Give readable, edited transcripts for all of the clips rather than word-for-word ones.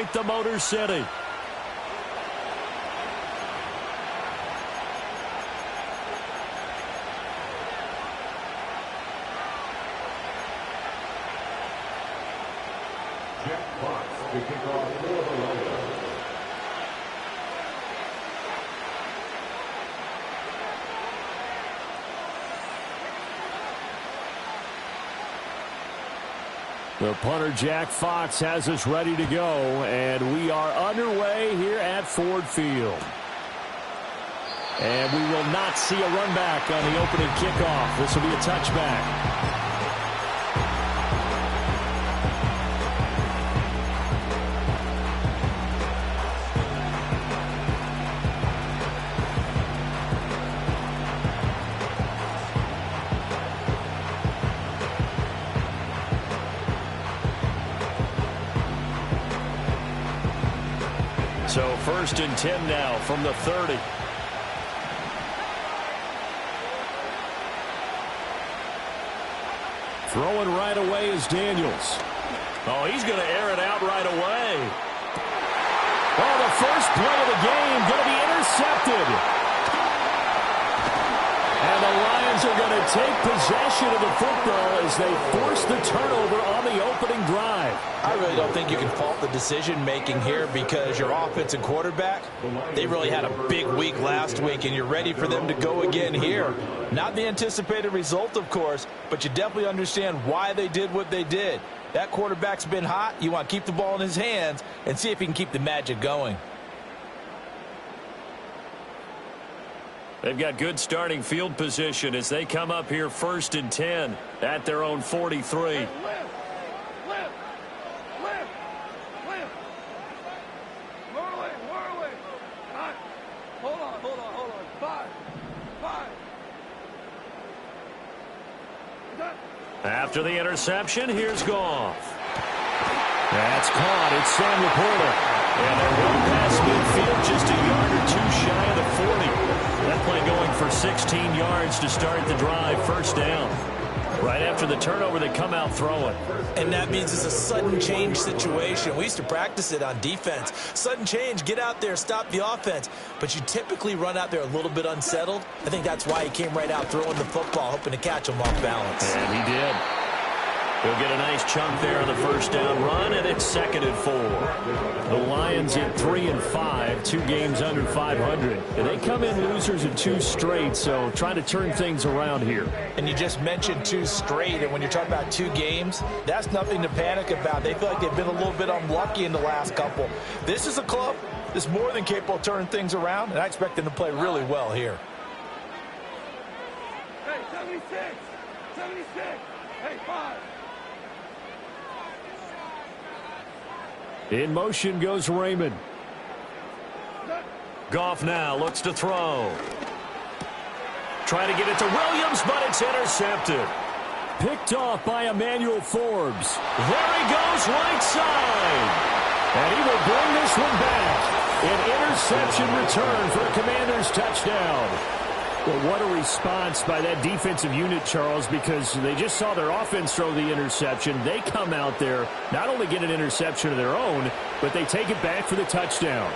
celebrate the Motor City. Jack Fox to kick off for the Lions. The punter, Jack Fox, has us ready to go, and we are underway here at Ford Field. And we will not see a run back on the opening kickoff. This will be a touchback. So 1st and 10 now from the 30. Throwing right away is Daniels. Oh, he's going to air it out right away. Oh, the first play of the game going to be intercepted. And the Lions are going to take possession of the football as they force the turnover on the opening drive. I really don't think you can fault the decision-making here because your offensive quarterback, they really had a big week last week, and you're ready for them to go again here. Not the anticipated result, of course, but you definitely understand why they did what they did. That quarterback's been hot. You want to keep the ball in his hands and see if he can keep the magic going. They've got good starting field position as they come up here 1st and 10 at their own 43. After the interception, here's Goff. That's caught. It's Sam Laporta. And they're well past midfield, just a yard or two shy of the 40. That play going for 16 yards to start the drive. 1st down. Right after the turnover, they come out throwing. And that means it's a sudden change situation. We used to practice it on defense. Sudden change, get out there, stop the offense. But you typically run out there a little bit unsettled. I think that's why he came right out throwing the football, hoping to catch him off balance. And he did. He'll get a nice chunk there on the 1st down run, and it's 2nd and 4. The Lions at 3 and 5, 2 games under 500. And they come in losers in 2 straight, so trying to turn things around here. And you just mentioned 2 straight, and when you're talking about 2 games, that's nothing to panic about. They feel like they've been a little bit unlucky in the last couple. This is a club that's more than capable of turning things around, and I expect them to play really well here. Hey, 76! 76! Hey, 5! In motion goes Raymond. Goff now looks to throw. Trying to get it to Williams, but it's intercepted. Picked off by Emmanuel Forbes. There he goes, right side. And he will bring this one back. An interception return for a Commanders touchdown. Well, what a response by that defensive unit, Charles, because they just saw their offense throw the interception. They come out there, not only get an interception of their own, but they take it back for the touchdown.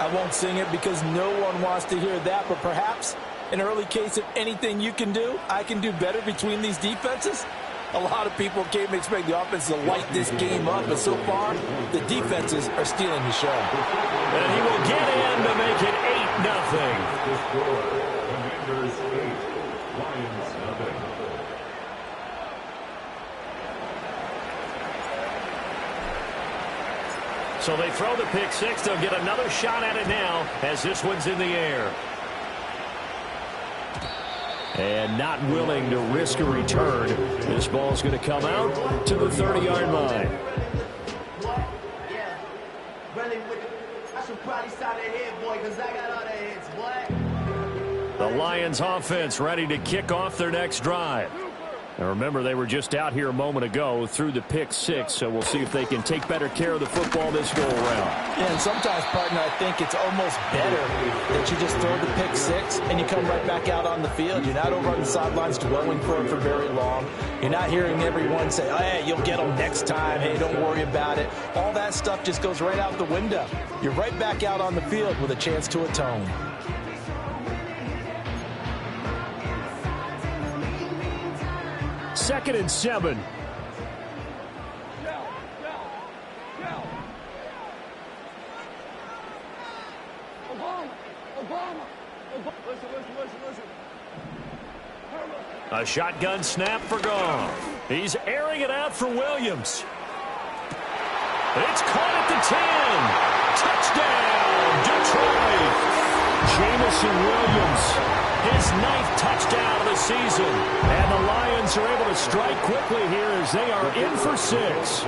I won't sing it because no one wants to hear that, but perhaps an early case of anything you can do, I can do better between these defenses. A lot of people came to expect the offense to light this game up, but so far, the defenses are stealing the show. And he will get in to make it 8-0. Commanders 8, Lions nothing. So they throw the pick six. They'll get another shot at it now as this one's in the air. And not willing to risk a return. This ball's going to come out to the 30-yard line. Yeah. I should probably start that head, boy, because I got all the heads, boy. The Lions offense ready to kick off their next drive. Now remember, they were just out here a moment ago through the pick six, so we'll see if they can take better care of the football this go-around. Yeah, and sometimes, partner, I think it's almost better that you just throw the pick six and you come right back out on the field. You're not over on the sidelines dwelling for it for very long. You're not hearing everyone say, oh, hey, you'll get them next time. Hey, don't worry about it. All that stuff just goes right out the window. You're right back out on the field with a chance to atone. Second and 7. A shotgun snap for Goff. He's airing it out for Williams. It's caught at the 10. Touchdown, Detroit. Jamison Williams. His 9th touchdown of the season. And the Lions are able to strike quickly here as they are in for 6.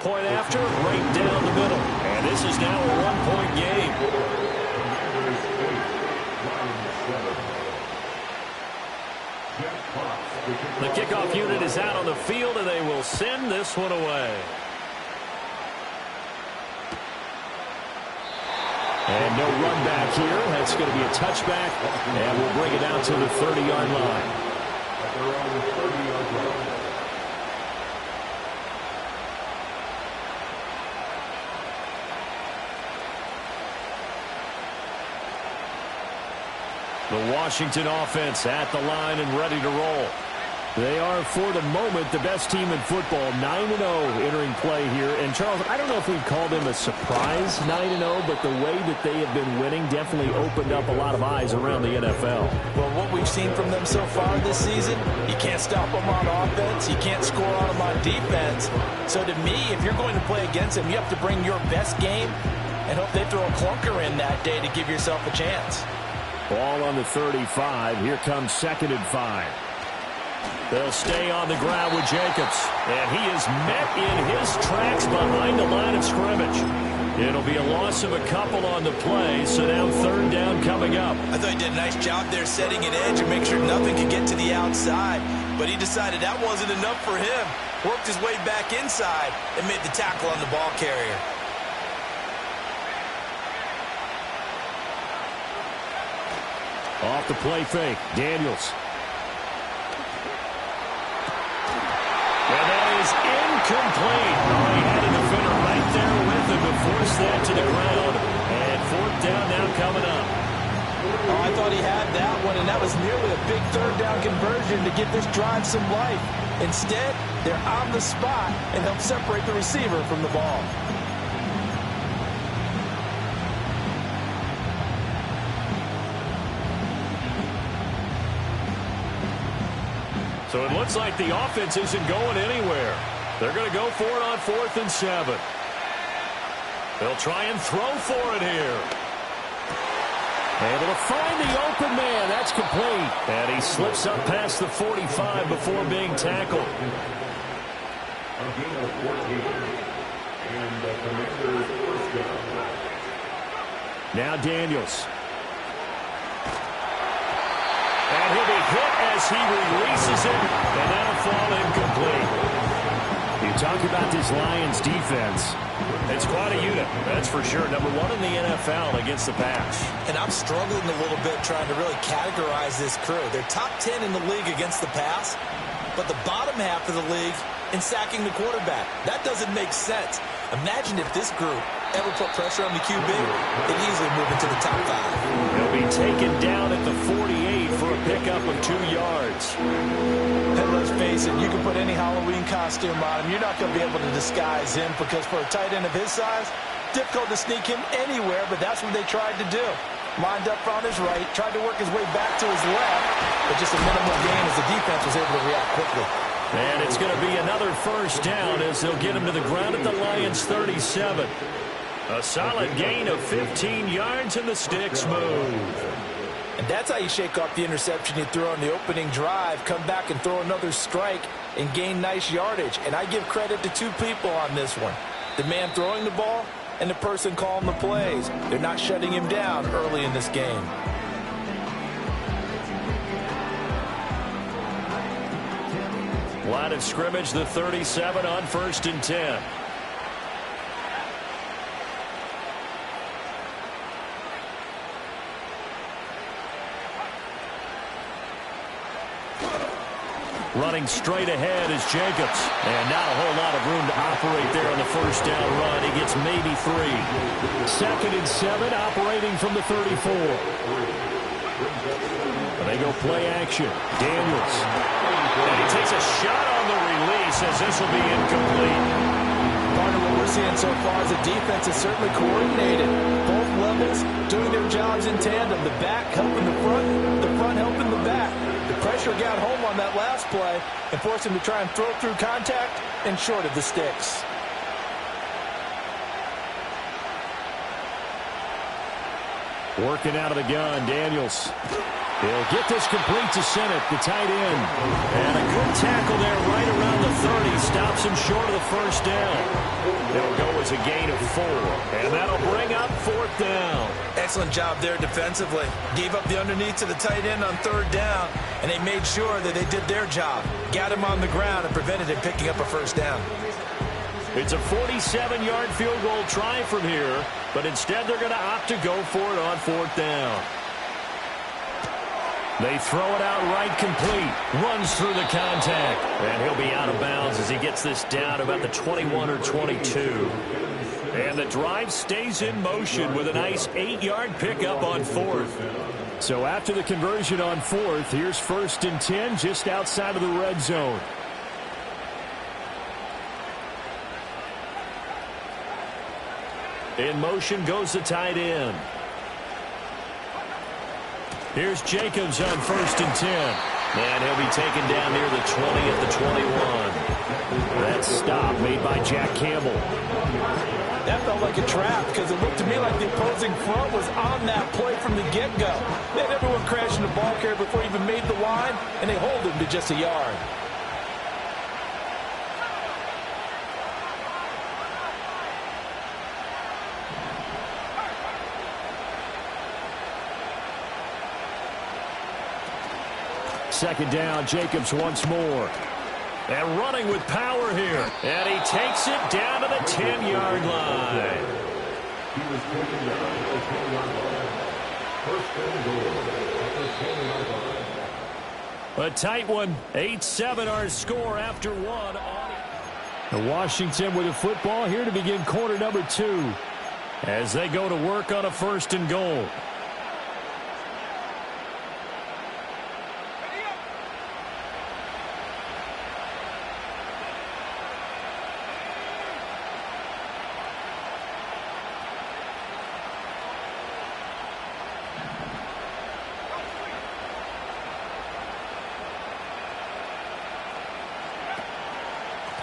Point after, right down the middle. And this is now a 1-point game. The kickoff unit is out on the field, and they will send this one away. And no run back here. That's going to be a touchback, and we'll bring it out to the 30-yard line. The Washington offense at the line and ready to roll. They are, for the moment, the best team in football, 9-0 entering play here. And, Charles, I don't know if we'd call them a surprise 9-0, but the way that they have been winning definitely opened up a lot of eyes around the NFL. Well, what we've seen from them so far this season, you can't stop them on offense. You can't score on them on defense. So, to me, if you're going to play against them, you have to bring your best game and hope they throw a clunker in that day to give yourself a chance. Ball on the 35. Here comes 2nd and 5. They'll stay on the ground with Jacobs. And he is met in his tracks behind the line of scrimmage. It'll be a loss of a couple on the play, so now 3rd down coming up. I thought he did a nice job there setting an edge and make sure nothing could get to the outside. But he decided that wasn't enough for him. Worked his way back inside and made the tackle on the ball carrier. Off the play fake, Daniels. And that is incomplete. Oh, he had a defender right there with him to force that to the ground. And 4th down now coming up. Oh, I thought he had that one, and that was nearly a big 3rd down conversion to give this drive some life. Instead, they're on the spot and help separate the receiver from the ball. So it looks like the offense isn't going anywhere. They're going to go for it on 4th and 7. They'll try and throw for it here. Able to find the open man. That's complete. And he slips up past the 45 before being tackled. A gain of 14. And the Commanders' first down. Now Daniels. And he'll be hit as he releases it, and that'll fall incomplete. You talk about this Lions defense. It's quite a unit, that's for sure. Number 1 in the NFL against the pass. And I'm struggling a little bit trying to really categorize this crew. They're top 10 in the league against the pass, but the bottom half of the league in sacking the quarterback. That doesn't make sense. Imagine if this group ever put pressure on the QB, they'd easily move into the top 5. He'll be taken down at the 48 for a pickup of 2 yards. And let's face it, you can put any Halloween costume on him. You're not going to be able to disguise him because for a tight end of his size, difficult to sneak him anywhere, but that's what they tried to do. Lined up on his right, tried to work his way back to his left, but just a minimal gain as the defense was able to react quickly. And it's going to be another 1st down as they'll get him to the ground at the Lions' 37. A solid gain of 15 yards, and the sticks move. And that's how you shake off the interception you threw on the opening drive, come back and throw another strike and gain nice yardage. And I give credit to 2 people on this one. The man throwing the ball and the person calling the plays. They're not shutting him down early in this game. Line of scrimmage, the 37 on 1st and 10. Running straight ahead is Jacobs. And not a whole lot of room to operate there on the first down run. He gets maybe 3. 2nd and 7, operating from the 34. And they go play action. Daniels. And he takes a shot on the release as this will be incomplete. Part of what we're seeing so far is the defense is certainly coordinated. Both levels doing their jobs in tandem. The back helping the front helping the back. The pressure got home on that last play and forced him to try and throw through contact and short of the sticks. Working out of the gun, Daniels. He'll get this complete to Sennett, the tight end. And a good tackle there right around the 30. Stops him short of the first down. They'll go as a gain of 4. And that'll bring up 4th down. Excellent job there defensively. Gave up the underneath to the tight end on 3rd down, and they made sure that they did their job. Got him on the ground and prevented him picking up a first down. It's a 47-yard field goal try from here, but instead they're going to opt to go for it on 4th down. They throw it out right complete. Runs through the contact. And he'll be out of bounds as he gets this down about the 21 or 22. And the drive stays in motion with a nice 8-yard pickup on 4th. So after the conversion on 4th, here's 1st and 10 just outside of the red zone. In motion goes the tight end. Here's Jacobs on 1st and 10. And he'll be taken down near the 20 at the 21. That stop made by Jack Campbell. That felt like a trap because it looked to me like the opposing front was on that play from the get-go. They had everyone crashing the ball carrier before he even made the line, and they hold him to just a yard. Second down, Jacobs once more. And running with power here. And he takes it down to the 10-yard line. He was taken down to the 10-yard line. 1st and goal at the 10-yard line. A tight one. 8-7 our score after 1. The Washington with the football here to begin quarter number 2. As they go to work on a 1st and goal.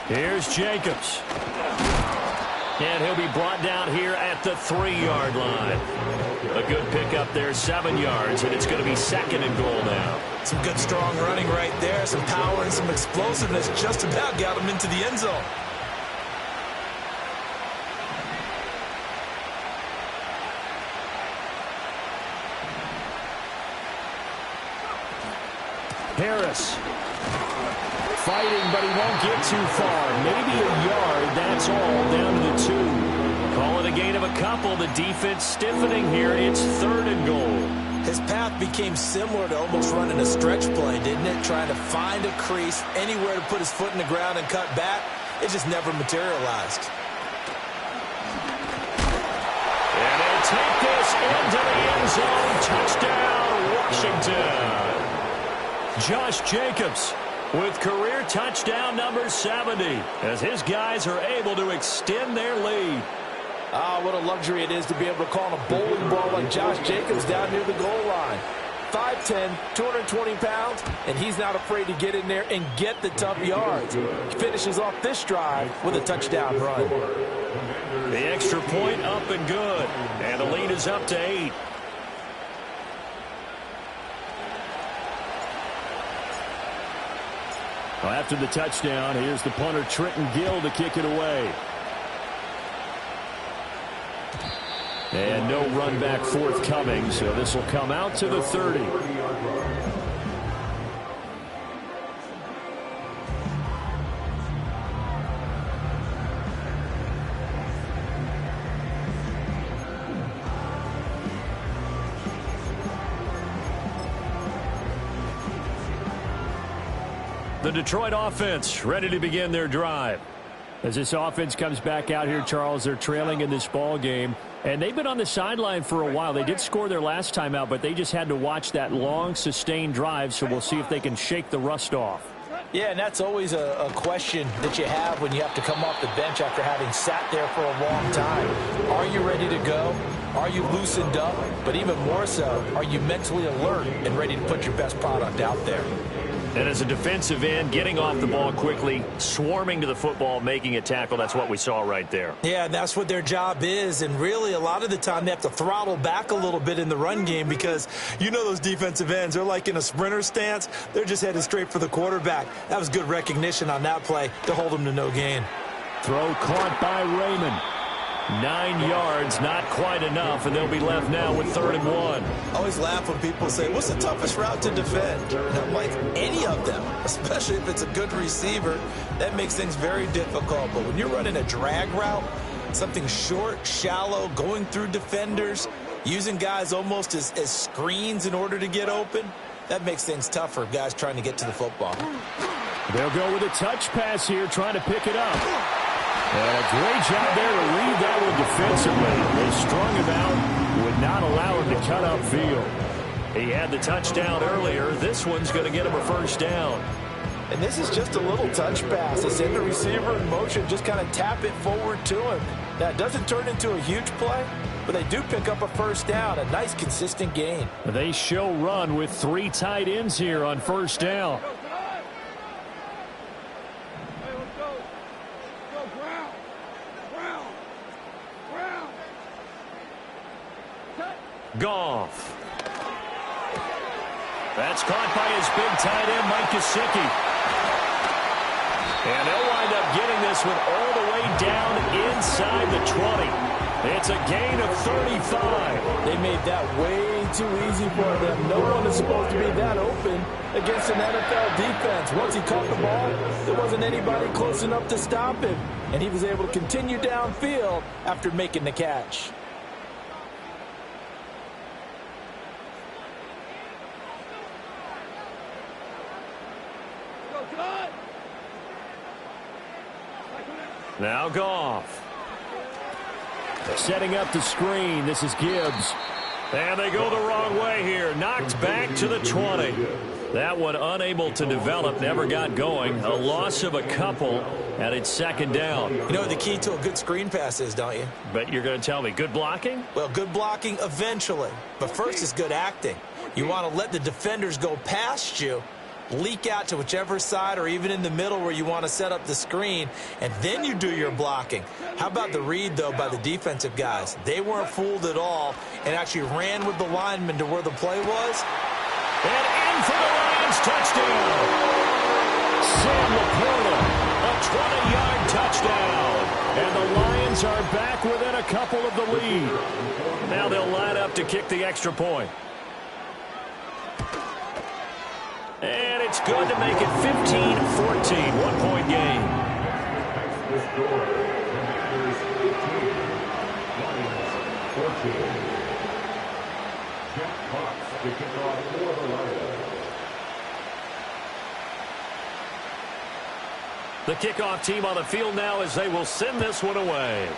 Here's Jacobs. And he'll be brought down here at the 3-yard line. A good pickup there, 7 yards, and it's going to be 2nd and goal now. Some good strong running right there, some power and some explosiveness just about got him into the end zone. Harris. Fighting, but he won't get too far. Maybe a yard, that's all, down to the 2. Call it a gain of a couple. The defense stiffening here. It's 3rd and goal. His path became similar to almost running a stretch play, didn't it? Trying to find a crease, anywhere to put his foot in the ground and cut back. It just never materialized. And they'll take this into the end zone. Touchdown, Washington. Josh Jacobs with career touchdown number 70 as his guys are able to extend their lead. Ah, what a luxury it is to be able to call a bowling ball like Josh Jacobs down near the goal line. 5'10", 220 pounds, and he's not afraid to get in there and get the tough yards. He finishes off this drive with a touchdown run. The extra point up and good, and the lead is up to 8. Well, after the touchdown, here's the punter Trenton Gill to kick it away. And no run back forthcoming, so this will come out to the 30. The Detroit offense ready to begin their drive. As this offense comes back out here, Charles, they're trailing in this ball game. And they've been on the sideline for a while. They did score their last time out, but they just had to watch that long, sustained drive, so we'll see if they can shake the rust off. Yeah, and that's always a question that you have when you have to come off the bench after having sat there for a long time. Are you ready to go? Are you loosened up? But even more so, are you mentally alert and ready to put your best product out there? And as a defensive end, getting off the ball quickly, swarming to the football, making a tackle, that's what we saw right there. Yeah, that's what their job is, and really a lot of the time they have to throttle back a little bit in the run game because you know those defensive ends, they're like in a sprinter stance. They're just headed straight for the quarterback. That was good recognition on that play to hold them to no gain. Throw caught by Raymond. 9 yards, not quite enough, and they'll be left now with 3rd and 1. I always laugh when people say, what's the toughest route to defend? And I'm like, any of them, especially if it's a good receiver. That makes things very difficult. But when you're running a drag route, something short, shallow, going through defenders, using guys almost as screens in order to get open, that makes things tough for guys trying to get to the football. They'll go with a touch pass here, trying to pick it up. And a great job there to read that one defensively. They strung him out, would not allow him to cut upfield. He had the touchdown earlier. This one's going to get him a 1st down. And this is just a little touch pass. They send the receiver in motion, just kind of tap it forward to him. Now, it doesn't turn into a huge play, but they do pick up a 1st down, a nice, consistent gain. They show run with 3 tight ends here on 1st down. Goff. That's caught by his big tight end, Mike Gesicki. And they'll wind up getting this one all the way down inside the 20. It's a gain of 35. They made that way too easy for them. No one is supposed to be that open against an NFL defense. Once he caught the ball, there wasn't anybody close enough to stop him. And he was able to continue downfield after making the catch. Now Goff. Setting up the screen. This is Gibbs. And they go the wrong way here. Knocked back to the 20. That one unable to develop. Never got going. A loss of a couple. And it's 2nd down. You know what the key to a good screen pass is, don't you? But you're going to tell me, good blocking? Well, good blocking eventually. But first is good acting. You want to let the defenders go past you, leak out to whichever side or even in the middle where you want to set up the screen, and then you do your blocking. How about the read, though, by the defensive guys? They weren't fooled at all and actually ran with the lineman to where the play was. And in for the Lions touchdown. Sam Laporta, a 20-yard touchdown. And the Lions are back within a couple of the lead. Now they'll line up to kick the extra point. And it's good to make it 15-14, 1-point game. The score, Commanders 18, Lions 14. Jack Cox to kick off for the Lions. The kickoff team on the field now as they will send this one away.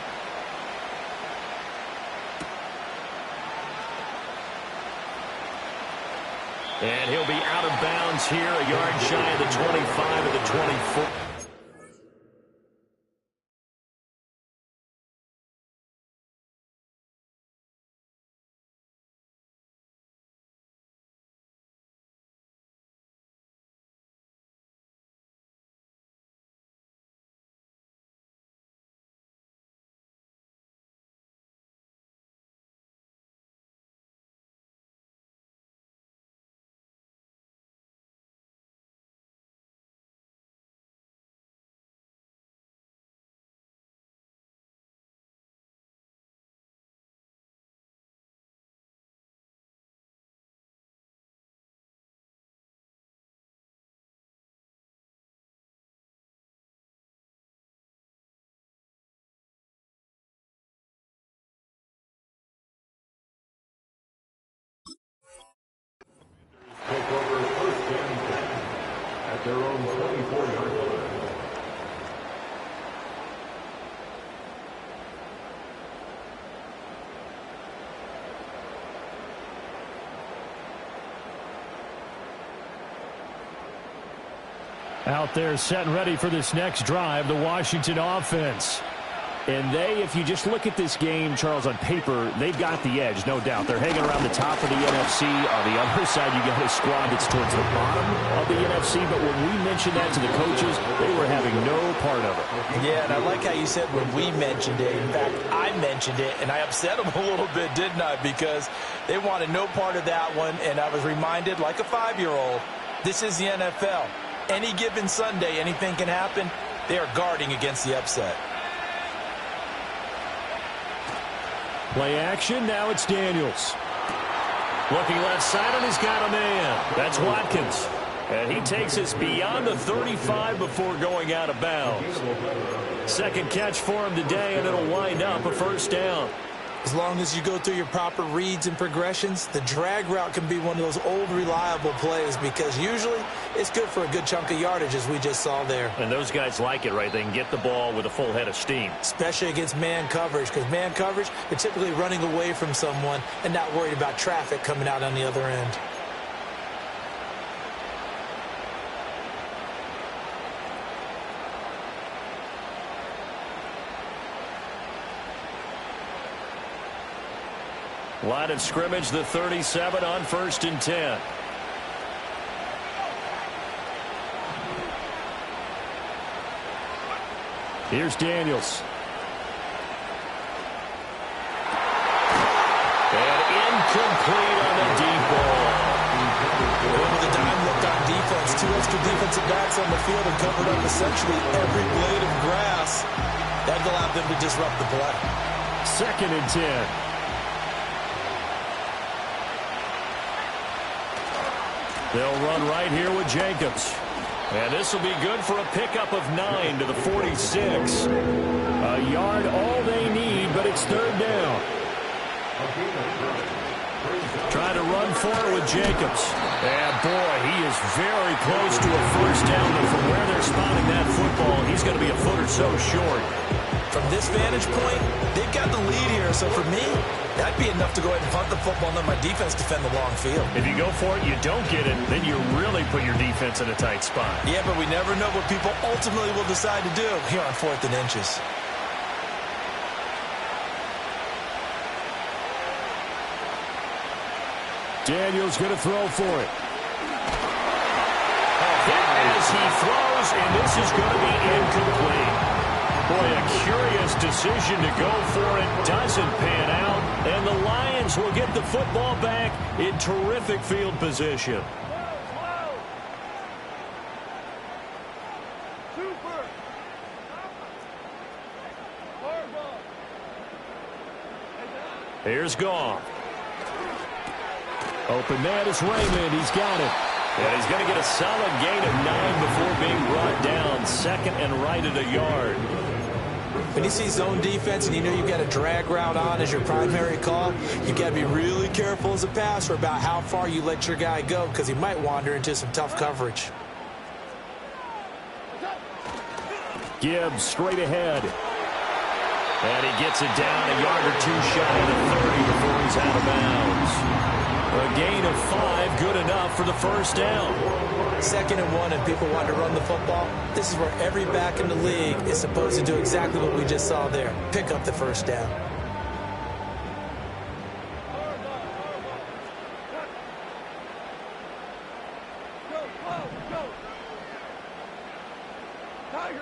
And he'll be out of bounds here, a yard shy of the 25 of the 24. at their own 24-yard line. Out there set and ready for this next drive, the Washington offense. And if you just look at this game, Charles, on paper, they've got the edge, no doubt. They're hanging around the top of the NFC. On the other side, you got a squad that's towards the bottom of the NFC. But when we mentioned that to the coaches, they were having no part of it. Yeah, and I like how you said when we mentioned it. In fact, I mentioned it, and I upset them a little bit, didn't I? Because they wanted no part of that one, and I was reminded, like a 5-year-old, this is the NFL. Any given Sunday, anything can happen. They are guarding against the upset. Play action, now it's Daniels. Looking left side, and he's got a man. That's Watkins. And he takes us beyond the 35 before going out of bounds. Second catch for him today, and it'll wind up a first down. As long as you go through your proper reads and progressions, the drag route can be one of those old reliable plays because usually it's good for a good chunk of yardage, as we just saw there. And those guys like it, right? They can get the ball with a full head of steam. Especially against man coverage, because man coverage, they're typically running away from someone and not worried about traffic coming out on the other end. Line of scrimmage, the 37 on 1st and 10. Here's Daniels. And incomplete on the deep ball. With a dime look on defense, 2 extra defensive backs on the field and covered up essentially every blade of grass. That allowed them to disrupt the play. 2nd and 10. They'll run right here with Jacobs. And this will be good for a pickup of 9 to the 46. A yard all they need, but it's 3rd down. Trying to run for it with Jacobs. And boy, he is very close to a first down, but from where they're spotting that football, he's going to be a foot or so short. From this vantage point, they've got the lead here, so for me, that'd be enough to go ahead and punt the football and let my defense defend the long field. If you go for it, you don't get it, then you really put your defense in a tight spot. Yeah, but we never know what people ultimately will decide to do here on 4th and inches. Daniels going to throw for it. A hit as he throws, and this is going to be incomplete. Boy, a curious decision to go for it. Doesn't pan out, and the Lions will get the football back in terrific field position. Here's Goff. Open man is Raymond. He's got it. And he's going to get a solid gain of 9 before being brought down. 2nd and right at a yard. When you see zone defense and you know you've got a drag route on as your primary call, you've got to be really careful as a passer about how far you let your guy go because he might wander into some tough coverage. Gibbs straight ahead. And he gets it down a yard or 2 shy of the 30 before he's out of bounds. A gain of 5, good enough for the first down. 2nd and 1, and people want to run the football. This is where every back in the league is supposed to do exactly what we just saw there. Pick up the first down. Go. Tiger.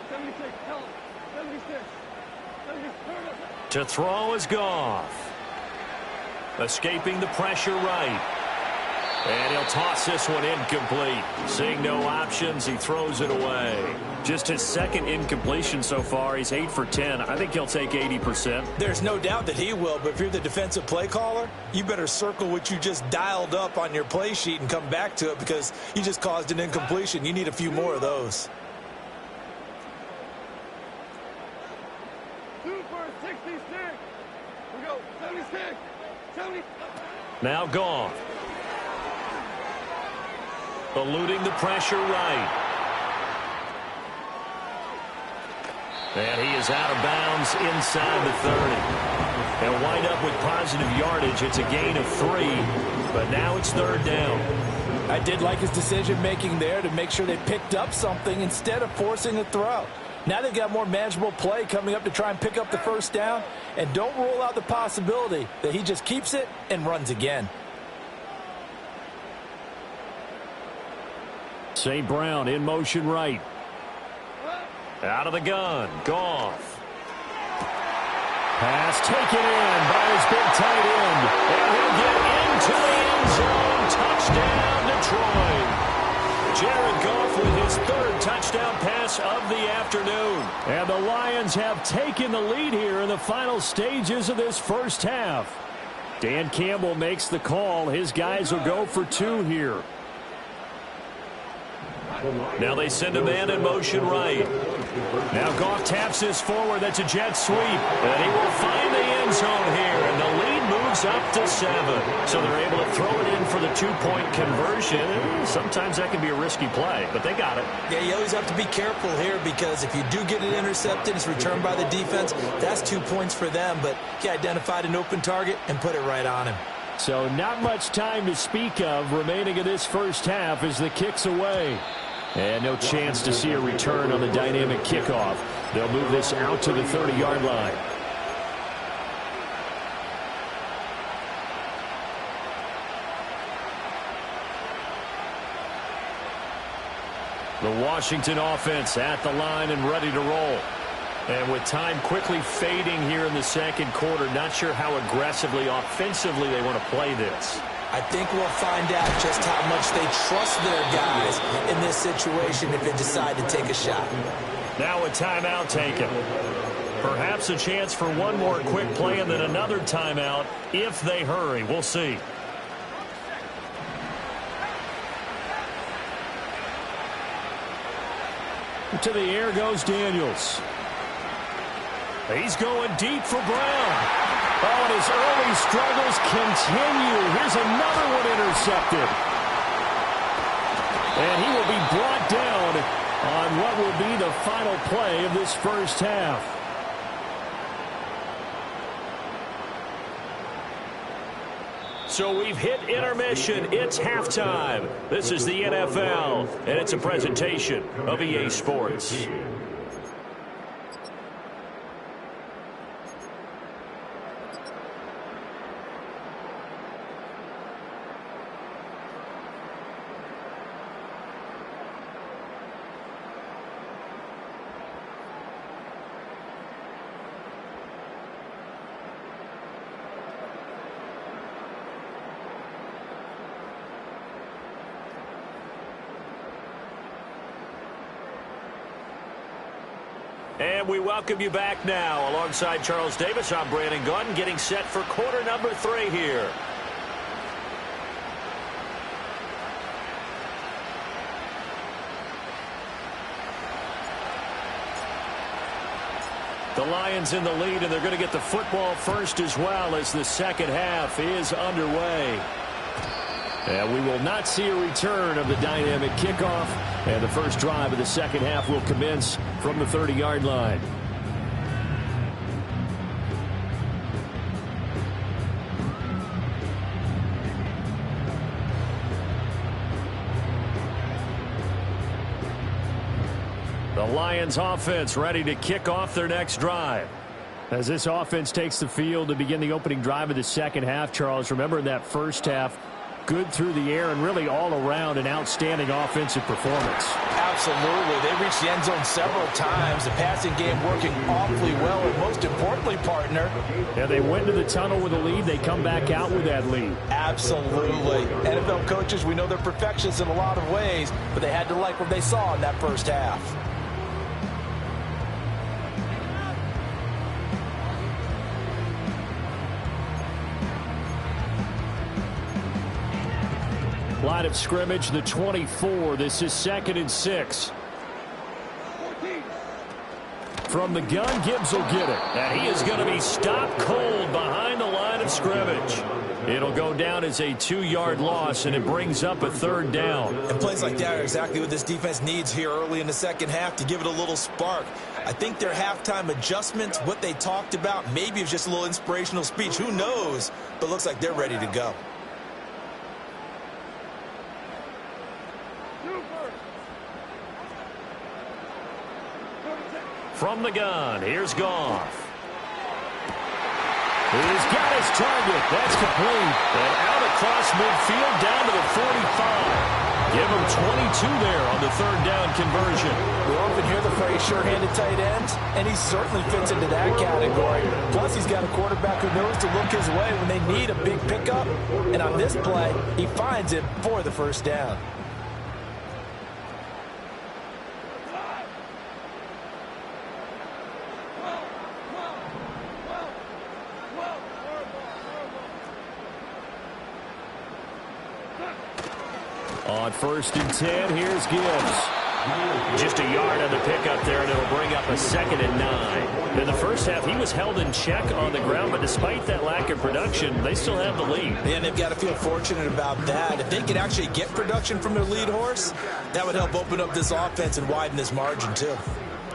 76, tell him. 76. To throw is Goff. Escaping the pressure right. And he'll toss this one incomplete. Seeing no options, he throws it away. Just his 2nd incompletion so far. He's 8 for 10. I think he'll take 80%. There's no doubt that he will, but if you're the defensive play caller, you better circle what you just dialed up on your play sheet and come back to it because you just caused an incompletion. You need a few more of those. Super 66. We go. 76. 70. Now Goff. Eluding the pressure right. And he is out of bounds inside the 30. They'll wind up with positive yardage. It's a gain of 3, but now it's 3rd down. I did like his decision-making there to make sure they picked up something instead of forcing a throw. Now they've got more manageable play coming up to try and pick up the 1st down, and don't rule out the possibility that he just keeps it and runs again. St. Brown in motion right. Out of the gun. Goff. Pass taken in by his big tight end. And he'll get into the end zone. Touchdown, Detroit. Jared Goff with his 3rd touchdown pass of the afternoon. And the Lions have taken the lead here in the final stages of this first half. Dan Campbell makes the call. His guys will go for 2 here. Now they send a man in motion right. Now Goff taps this forward. That's a jet sweep. And he will find the end zone here. And the lead moves up to 7. So they're able to throw it in for the 2-point conversion. Sometimes that can be a risky play, but they got it. Yeah, you always have to be careful here because if you do get it intercepted, it's returned by the defense. That's 2 points for them, but he identified an open target and put it right on him. So not much time to speak of remaining in this first half as the kick's away. And no chance to see a return on the dynamic kickoff. They'll move this out to the 30-yard line. The Washington offense at the line and ready to roll. And with time quickly fading here in the 2nd quarter, not sure how aggressively, offensively they want to play this. I think we'll find out just how much they trust their guys in this situation if they decide to take a shot. Now a timeout taken. Perhaps a chance for one more quick play and then another timeout if they hurry. We'll see. To the air goes Daniels. He's going deep for Brown. Oh, and his early struggles continue. Here's another one intercepted. And he will be brought down on what will be the final play of this first half. So we've hit intermission. It's halftime. This is the NFL, and it's a presentation of EA Sports. And we welcome you back now. Alongside Charles Davis, I'm Brandon Gunn, getting set for quarter number 3 here. The Lions in the lead, and they're going to get the football first as well as the second half is underway. And we will not see a return of the dynamic kickoff. And the first drive of the second half will commence from the 30-yard line. The Lions offense ready to kick off their next drive. As this offense takes the field to begin the opening drive of the second half, Charles, remember in that first half, good through the air and really all around an outstanding offensive performance. Absolutely. They reached the end zone several times. The passing game working awfully well, and most importantly, partner. Yeah, they went to the tunnel with a lead. They come back out with that lead. Absolutely. NFL coaches, we know they're perfectionists in a lot of ways, but they had to like what they saw in that first half. Line of scrimmage, the 24. This is 2nd and 6. From the gun, Gibbs will get it. And he is going to be stopped cold behind the line of scrimmage. It'll go down as a 2-yard loss, and it brings up a 3rd down. And plays like that are exactly what this defense needs here early in the second half to give it a little spark. I think their halftime adjustments, what they talked about, maybe it was just a little inspirational speech. Who knows? But looks like they're ready to go. From the gun, here's Goff. He's got his target. That's complete. And out across midfield down to the 45. Give him 22 there on the 3rd down conversion. We often hear the phrase sure-handed tight ends, and he certainly fits into that category. Plus, he's got a quarterback who knows to look his way when they need a big pickup. And on this play, he finds it for the 1st down. On 1st and 10, here's Gibbs. Just a yard on the pickup there, and it'll bring up a 2nd and 9. In the first half, he was held in check on the ground, but despite that lack of production, they still have the lead. And they've got to feel fortunate about that. If they could actually get production from their lead horse, that would help open up this offense and widen this margin, too.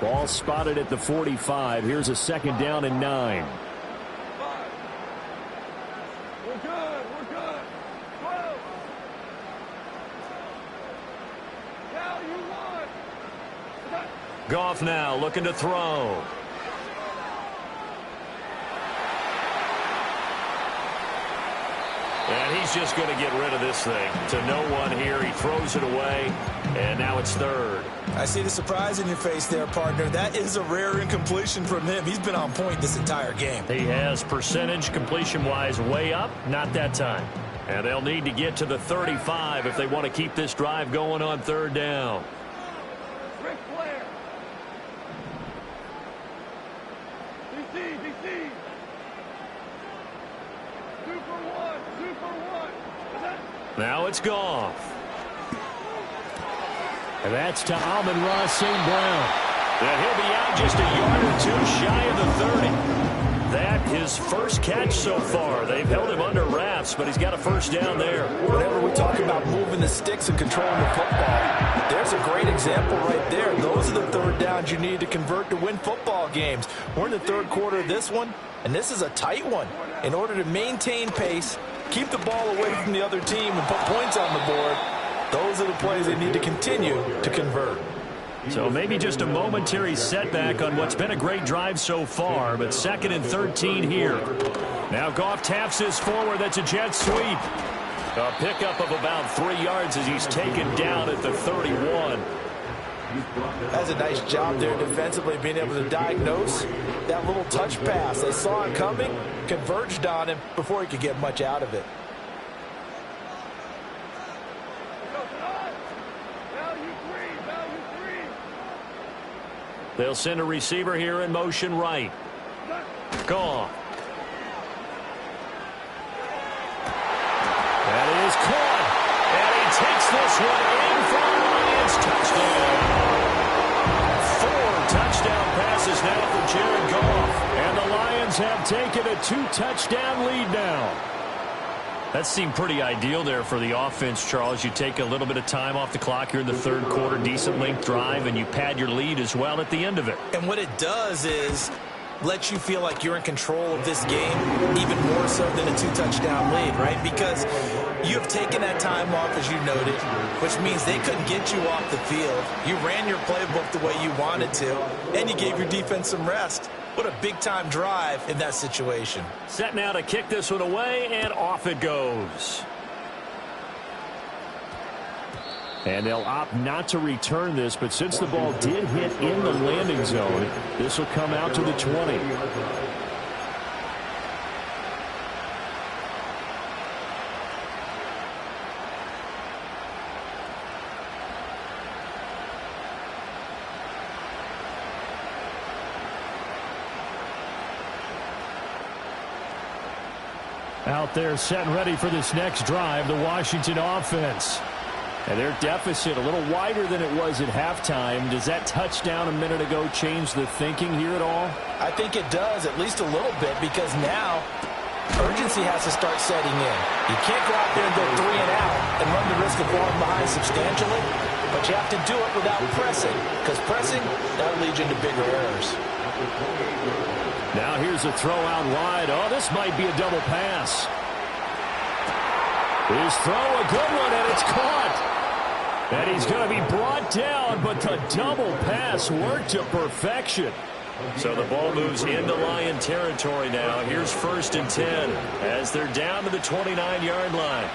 Ball spotted at the 45. Here's a 2nd down and 9. Goff now looking to throw. And he's just going to get rid of this thing. To no one here. He throws it away. And now it's 3rd. I see the surprise in your face there, partner. That is a rare incompletion from him. He's been on point this entire game. He has percentage completion-wise way up. Not that time. And they'll need to get to the 35 if they want to keep this drive going on 3rd down. Now it's Goff. And that's to Amon-Ra St. Brown. And he'll be out just a yard or 2 shy of the 30. That his first catch so far. They've held him under wraps, but he's got a 1st down there. Whenever we talk about moving the sticks and controlling the football, there's a great example right there. Those are the 3rd downs you need to convert to win football games. We're in the 3rd quarter of this one, and this is a tight one. In order to maintain pace, keep the ball away from the other team, and put points on the board, those are the plays they need to continue to convert. So maybe just a momentary setback on what's been a great drive so far, but 2nd and 13 here. Now Goff taps this forward. That's a jet sweep. A pickup of about 3 yards as he's taken down at the 31. That's a nice job there defensively, being able to diagnose that little touch pass. They saw it coming, converged on him before he could get much out of it. They'll send a receiver here in motion right. Goff. That is caught. And he takes this one in for the Lions. Touchdown. 4 touchdown passes now for Jared Goff. And the Lions have taken a 2-touchdown lead now. That seemed pretty ideal there for the offense, Charles. You take a little bit of time off the clock here in the 3rd quarter, decent length drive, and you pad your lead as well at the end of it. And what it does is let you feel like you're in control of this game, even more so than a 2-touchdown lead, right? Because you have taken that time off, as you noted, which means they couldn't get you off the field. You ran your playbook the way you wanted to, and you gave your defense some rest. What a big-time drive in that situation. Set now to kick this one away, and off it goes. And they'll opt not to return this, but since the ball did hit in the landing zone, this will come out to the 20. Out there set and ready for this next drive, the Washington offense. And their deficit a little wider than it was at halftime. Does that touchdown a minute ago change the thinking here at all? I think it does, at least a little bit, because now urgency has to start setting in. You can't go out there and go 3 and out and run the risk of falling behind substantially, but you have to do it without pressing, because pressing, that'll lead you into bigger errors. Now here's a throw out wide. Oh, this might be a double pass. His throw, a good one, and it's caught. And he's going to be brought down, but the double pass worked to perfection. So the ball moves into Lion territory now. Here's 1st and 10 as they're down to the 29-yard line.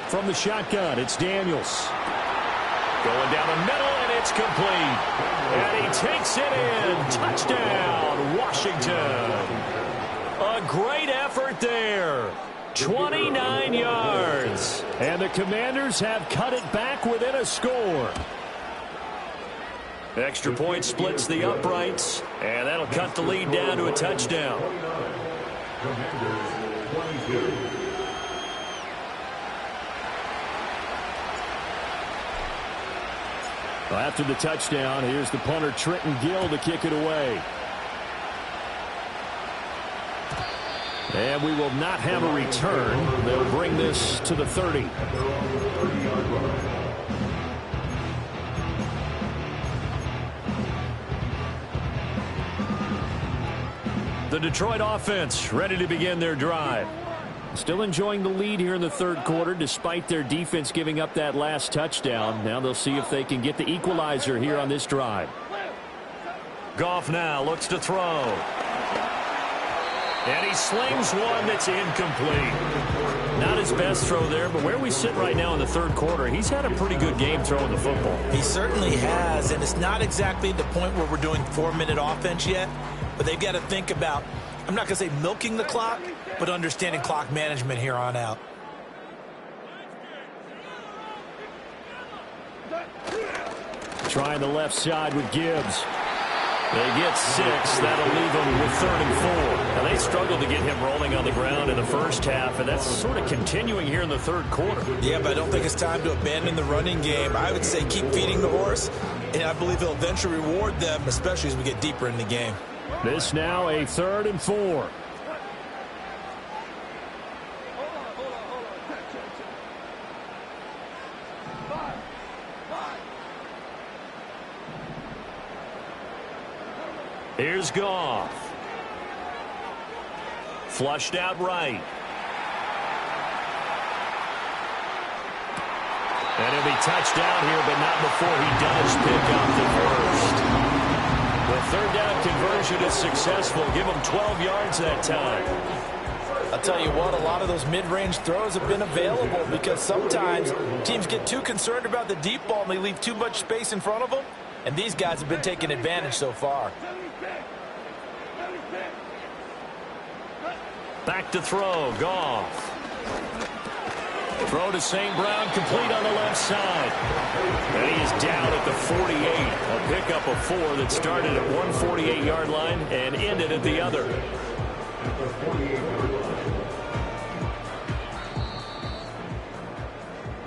From the shotgun, it's Daniels. Going down the middle, and it's complete. And he takes it in. Touchdown, Washington. A great effort there. 29 yards. And the Commanders have cut it back within a score. Extra point splits the uprights, and that'll cut the lead down to a touchdown. Commanders 22. Well, after the touchdown, here's the punter Trenton Gill to kick it away. And we will not have a return. They'll bring this to the 30. The Detroit offense ready to begin their drive. Still enjoying the lead here in the third quarter despite their defense giving up that last touchdown. Now they'll see if they can get the equalizer here on this drive. Goff now looks to throw. And he slings one that's incomplete. Not his best throw there, but where we sit right now in the third quarter, he's had a pretty good game throwing the football. He certainly has, and it's not exactly the point where we're doing 4-minute offense yet, but they've got to think about, I'm not going to say milking the clock, but understanding clock management here on out. Trying the left side with Gibbs. They get 6. That'll leave them with 3rd and 4. Now, they struggled to get him rolling on the ground in the first half, and that's sort of continuing here in the third quarter. Yeah, but I don't think it's time to abandon the running game. I would say keep feeding the horse, and I believe he'll eventually reward them, especially as we get deeper in the game. This now a 3rd and 4. Here's Goff. Flushed out right. And he'll be touched down here, but not before he does pick up the first. The 3rd down conversion is successful. Give him 12 yards that time. I'll tell you what, a lot of those mid-range throws have been available because sometimes teams get too concerned about the deep ball and they leave too much space in front of them. And these guys have been taking advantage so far. Back to throw, Goff. Throw to St. Brown, complete on the left side. And he is down at the 48. A pickup of 4 that started at one 48-yard line and ended at the other.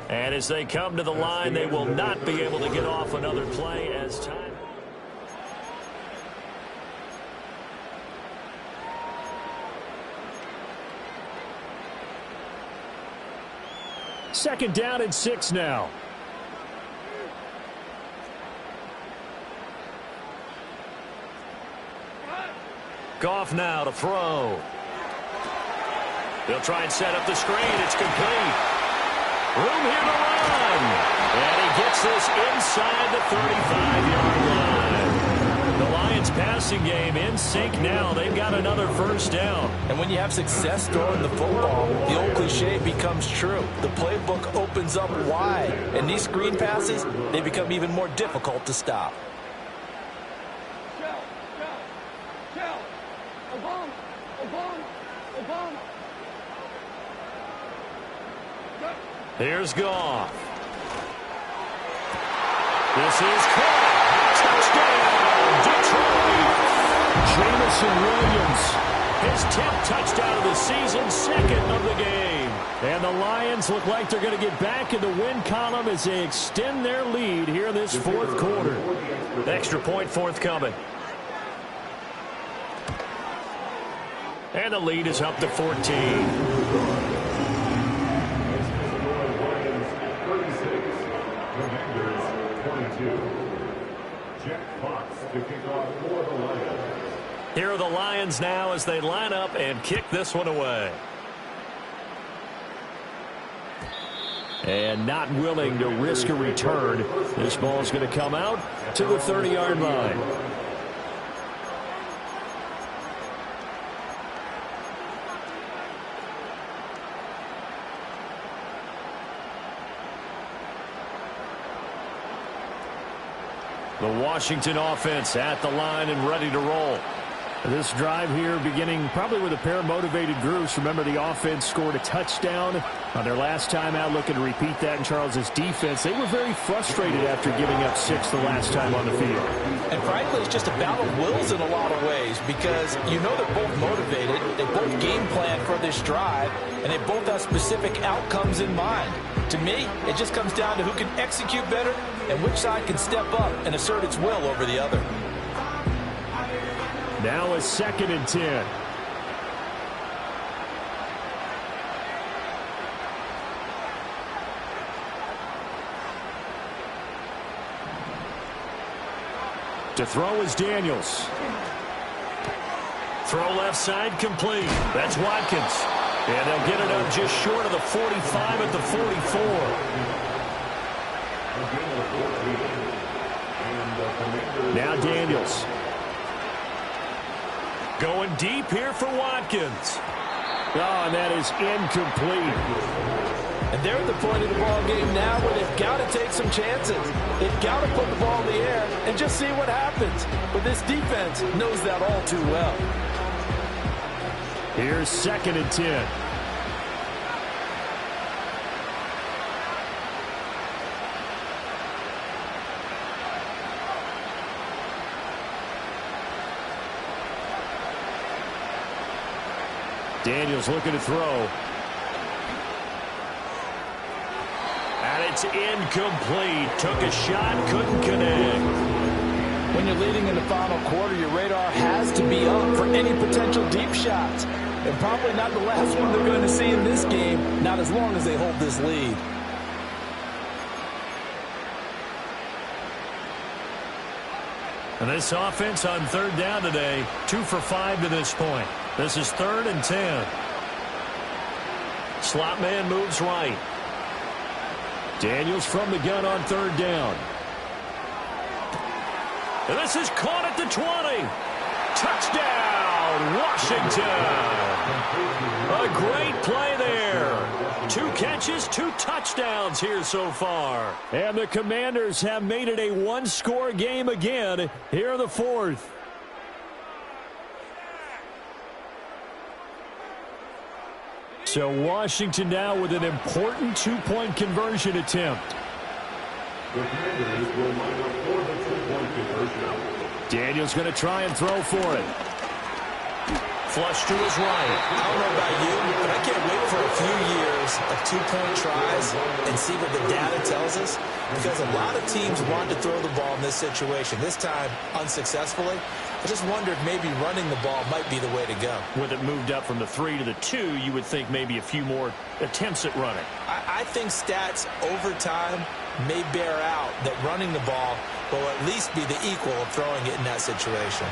And as they come to the line, they will not be able to get off another play as time. Second down and 6 now. Goff now to throw. They'll try and set up the screen. It's complete. Room here to run. And he gets this inside the 35-yard line. The Lions passing game in sync now. They've got another first down. And when you have success throwing the football, the old cliche becomes true. The playbook opens up wide. And these screen passes, they become even more difficult to stop. Here's Goff. This is caught. Touchdown, Detroit. Jameson Williams, his 10th touchdown of the season, second of the game. And the Lions look like they're going to get back in the win column as they extend their lead here in this fourth quarter. Extra point forthcoming. And the lead is up to 14. Here are the Lions now as they line up and kick this one away. And not willing to risk a return. This ball is going to come out to the 30-yard line. The Washington offense at the line and ready to roll. This drive here beginning probably with a pair of motivated groups. Remember, the offense scored a touchdown on their last time out, looking to repeat that in Charles's defense. They were very frustrated after giving up 6 the last time on the field. And frankly, it's just a battle of wills in a lot of ways because you know they're both motivated. They both game plan for this drive, and they both have specific outcomes in mind. To me, it just comes down to who can execute better and which side can step up and assert its will over the other. Now a 2nd and 10. To throw is Daniels. Throw left side complete. That's Watkins. And they'll get it up just short of the 45 at the 44. Now Daniels. Going deep here for Watkins. Oh, and that is incomplete. And they're at the point of the ball game now where they've got to take some chances. They've got to put the ball in the air and just see what happens. But this defense knows that all too well. Here's 2nd and 10. Daniels looking to throw. And it's incomplete. Took a shot, couldn't connect. When you're leading in the final quarter, your radar has to be up for any potential deep shots. And probably not the last one they're going to see in this game, not as long as they hold this lead. And this offense on 3rd down today, 2 for 5 to this point. This is 3rd and 10. Slot man moves right. Daniels from the gun on 3rd down. And this is caught at the 20. Touchdown, Washington. A great play there. 2 catches, 2 touchdowns here so far. And the Commanders have made it a 1-score game again here in the 4th. So Washington now with an important 2-point conversion attempt. Daniels going to try and throw for it. Flush to his right. I don't know about you, but I can't wait for a few years of 2-point tries and see what the data tells us, because a lot of teams want to throw the ball in this situation. This time, unsuccessfully. I just wonder if maybe running the ball might be the way to go. With it moved up from the 3 to the 2, you would think maybe a few more attempts at running. I think stats over time may bear out that running the ball will at least be the equal of throwing it in that situation.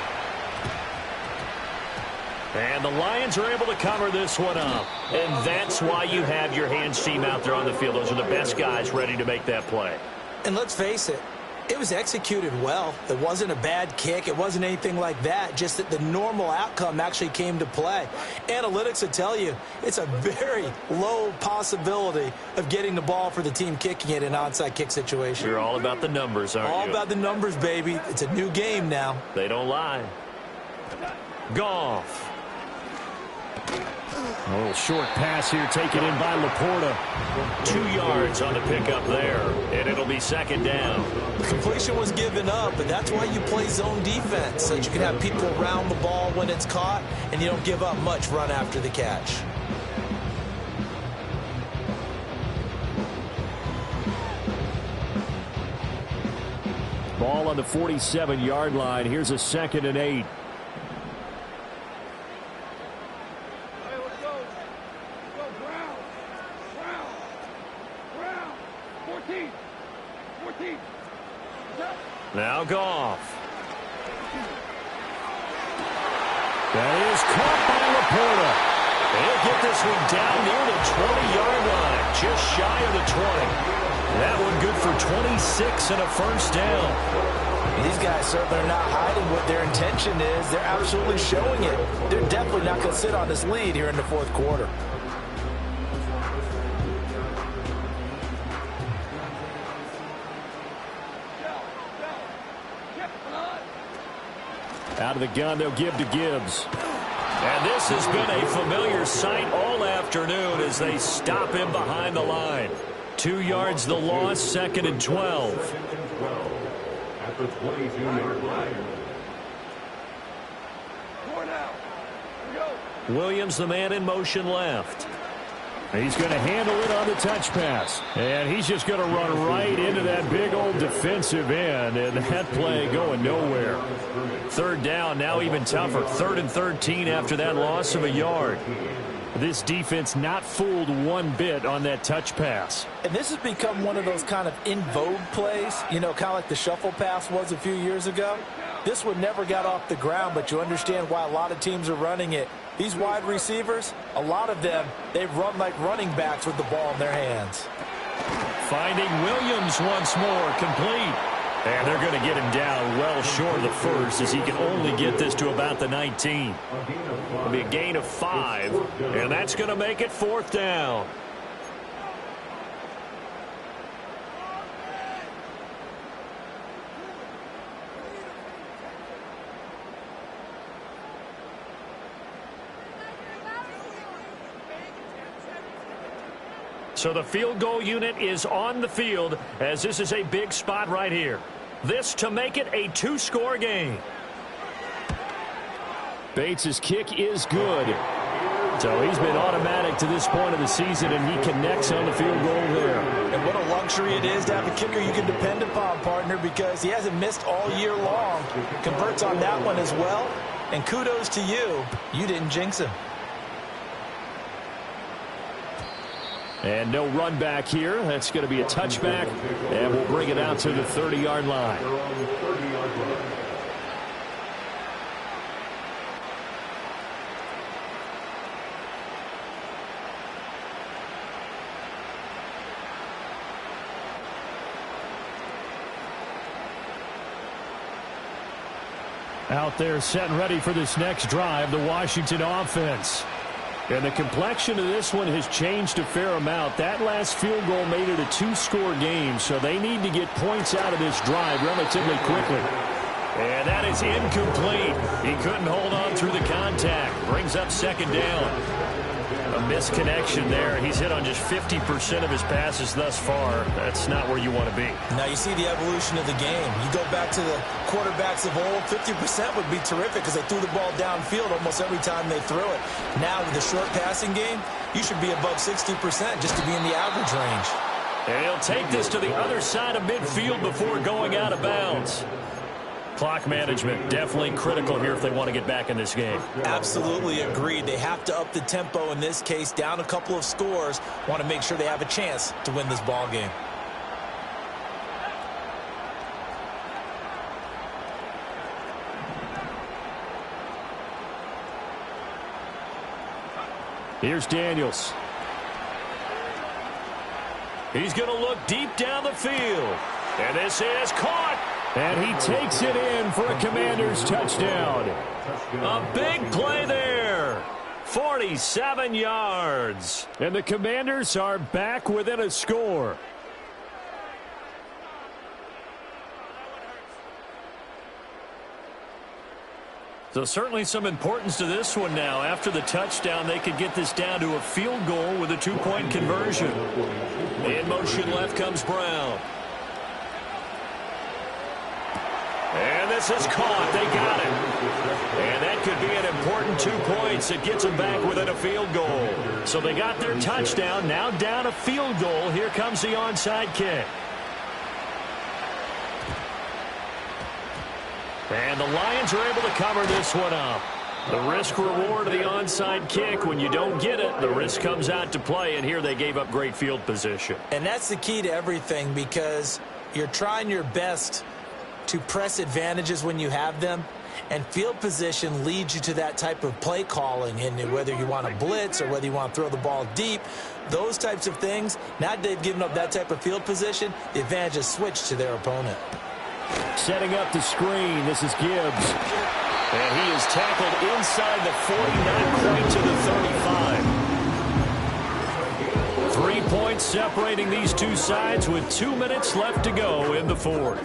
And the Lions are able to cover this one up. And that's why you have your hands team out there on the field. Those are the best guys ready to make that play. And let's face it, it was executed well. It wasn't a bad kick. It wasn't anything like that. Just that the normal outcome actually came to play. Analytics will tell you it's a very low possibility of getting the ball for the team kicking it in an onside kick situation. You're all about the numbers, aren't you? All about the numbers, baby. It's a new game now. They don't lie. Goff. A little short pass here taken in by Laporta. 2 yards on the pickup there, and it'll be second down. The completion was given up, but that's why you play zone defense, so that you can have people around the ball when it's caught, and you don't give up much run after the catch. Ball on the 47-yard line. Here's a 2nd and 8. Now Goff. That is caught by Laporta. They'll get this one down near the 20-yard line, just shy of the 20. That one good for 26 and a first down. These guys certainly are not hiding what their intention is. They're absolutely showing it. They're definitely not going to sit on this lead here in the fourth quarter. Out of the gun, they'll give to Gibbs. And this has been a familiar sight all afternoon as they stop him behind the line. 2 yards the loss, 2nd and 12. At the 22-yard line. Williams, the man in motion left. He's going to handle it on the touch pass. And he's just going to run right into that big old defensive end. And that play going nowhere. 3rd down, now even tougher. 3rd and 13 after that loss of a yard. This defense not fooled one bit on that touch pass. And this has become one of those kind of in vogue plays, you know, kind of like the shuffle pass was a few years ago. This one never got off the ground, but you understand why a lot of teams are running it. These wide receivers, a lot of them, they run like running backs with the ball in their hands. Finding Williams once more, complete. And they're going to get him down well short of the first as he can only get this to about the 19. It'll be a gain of 5, and that's going to make it 4th down. So the field goal unit is on the field as this is a big spot right here. This to make it a 2-score game. Bates' kick is good. So he's been automatic to this point of the season, and he connects on the field goal there. And what a luxury it is to have a kicker you can depend upon, partner, because he hasn't missed all year long. Converts on that one as well. And kudos to you. You didn't jinx him. And no run back here. That's going to be a touchback, and we'll bring it out to the 30-yard line. Out there set and ready for this next drive, the Washington offense. And the complexion of this one has changed a fair amount. That last field goal made it a 2-score game, so they need to get points out of this drive relatively quickly. And that is incomplete. He couldn't hold on through the contact. Brings up 2nd down. A misconnection there. He's hit on just 50% of his passes thus far. That's not where you want to be. Now you see the evolution of the game. You go back to the quarterbacks of old, 50% would be terrific because they threw the ball downfield almost every time they threw it. Now with the short passing game, you should be above 60% just to be in the average range. And he'll take this to the other side of midfield before going out of bounds. Clock management definitely critical here if they want to get back in this game. Absolutely agreed. They have to up the tempo in this case, down a couple of scores. Want to make sure they have a chance to win this ball game. Here's Daniels. He's going to look deep down the field. And this is caught. And he takes it in for a Commanders touchdown. A big play there. 47 yards. And the Commanders are back within a score. So certainly some importance to this one now. After the touchdown, they could get this down to a field goal with a two-point conversion. In motion left comes Brown. And this is caught. They got it. And that could be an important 2 points. It gets them back within a field goal. So they got their touchdown. Now down a field goal. Here comes the onside kick. And the Lions are able to cover this one up. The risk-reward of the onside kick. When you don't get it, the risk comes out to play, and here they gave up great field position. And that's the key to everything, because you're trying your best to press advantages when you have them, and field position leads you to that type of play calling. And whether you want to blitz or whether you want to throw the ball deep, those types of things, now that they've given up that type of field position, the advantage is switched to their opponent. Setting up the screen, this is Gibbs. And he is tackled inside the 40, not quite to the 35. 3 points separating these two sides with 2 minutes left to go in the fourth.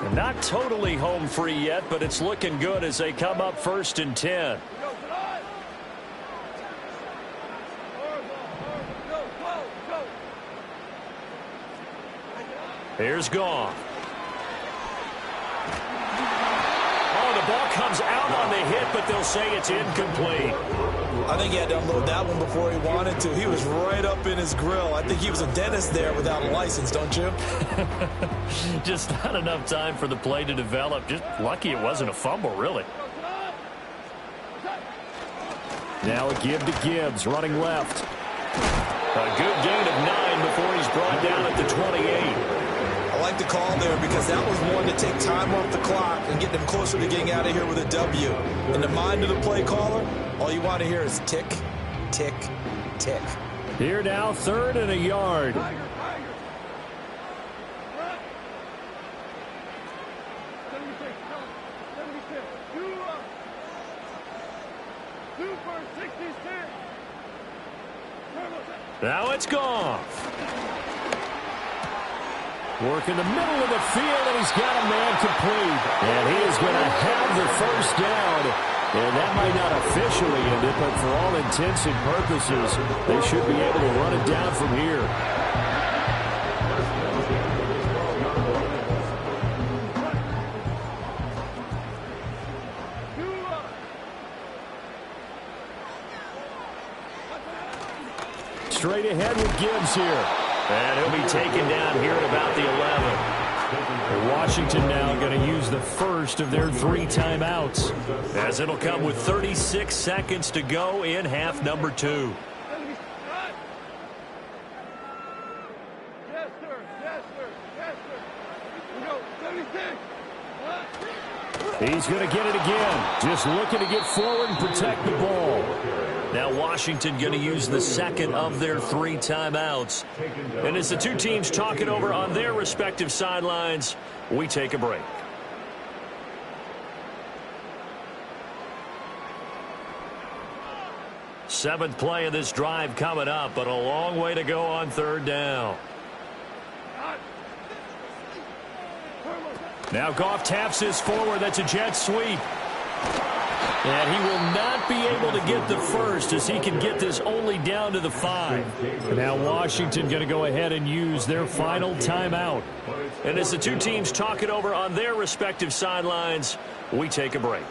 And not totally home free yet, but it's looking good as they come up 1st and 10. Here's Goff. Oh, the ball comes out on the hit, but they'll say it's incomplete. I think he had to unload that one before he wanted to. He was right up in his grill. I think he was a dentist there without a license, don't you? Just not enough time for the play to develop. Just lucky it wasn't a fumble, really. Now a give to Gibbs, running left. A good gain of 9 before he's brought down at the 28. I like the call there because that was one to take time off the clock and get them closer to getting out of here with a W. In the mind of the play caller, all you want to hear is tick, tick, tick. Here now, 3rd and a yard. Now it's Goff. Work in the middle of the field, and he's got a man complete. And he is going to have the first down. And that might not officially end it, but for all intents and purposes, they should be able to run it down from here. Straight ahead with Gibbs here. And he'll be taken down here at about the 11. Washington now going to use the first of their 3 timeouts, as it'll come with 36 seconds to go in half number 2. Yes, sir. Yes, sir. Yes, sir. We go. 76. He's going to get it again. Just looking to get forward and protect the ball. Now Washington going to use the second of their 3 timeouts. And as the two teams talk it over on their respective sidelines, we take a break. Seventh play of this drive coming up, but a long way to go on 3rd down. Now Goff taps this forward. That's a jet sweep. And he will not be able to get the first, as he can get this only down to the 5. And now Washington going to go ahead and use their final timeout. And as the two teams talk it over on their respective sidelines, we take a break.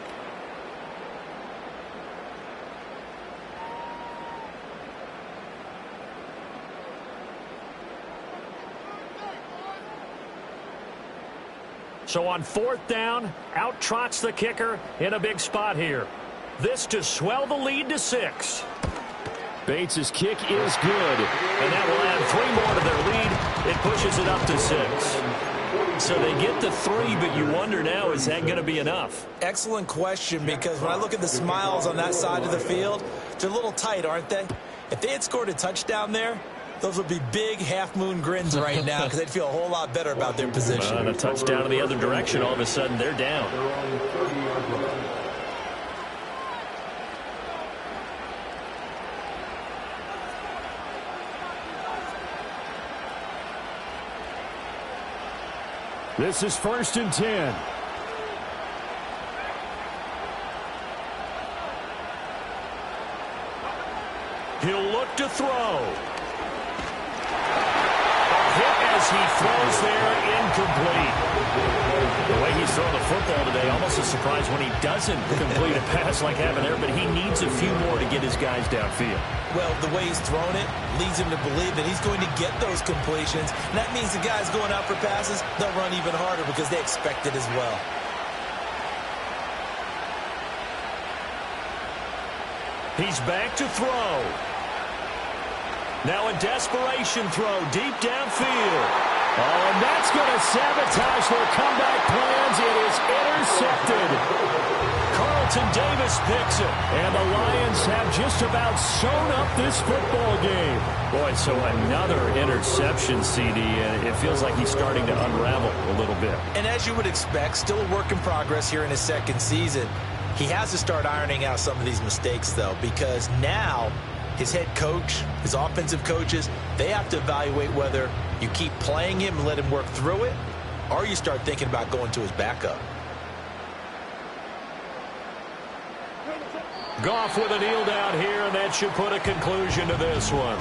So on 4th down, out trots the kicker in a big spot here. This to swell the lead to 6. Bates' kick is good, and that will add 3 more to their lead. It pushes it up to 6. So they get the 3, but you wonder now, is that going to be enough? Excellent question, because when I look at the smiles on that side of the field, they're a little tight, aren't they? If they had scored a touchdown there, those would be big half-moon grins right now, because they'd feel a whole lot better about their position. And a touchdown in the other direction, all of a sudden they're down. This is 1st and 10. He'll look to throw. A hit as he throws there, incomplete. The way he's throwing the football today, almost a surprise when he doesn't complete a pass like happened there, but he needs a few more to get his guys downfield. Well, the way he's thrown it leads him to believe that he's going to get those completions. And that means the guys going out for passes, they'll run even harder because they expect it as well. He's back to throw. Now a desperation throw deep downfield. Oh, and that's going to sabotage their comeback plans. It is intercepted. Carlton Davis picks it. And the Lions have just about sewn up this football game. Boy, so another interception, CD. And it feels like he's starting to unravel a little bit. And as you would expect, still a work in progress here in his second season. He has to start ironing out some of these mistakes, though, because now his head coach, his offensive coaches, they have to evaluate whether you keep playing him and let him work through it, or you start thinking about going to his backup. Goff with a kneel down here, and that should put a conclusion to this one.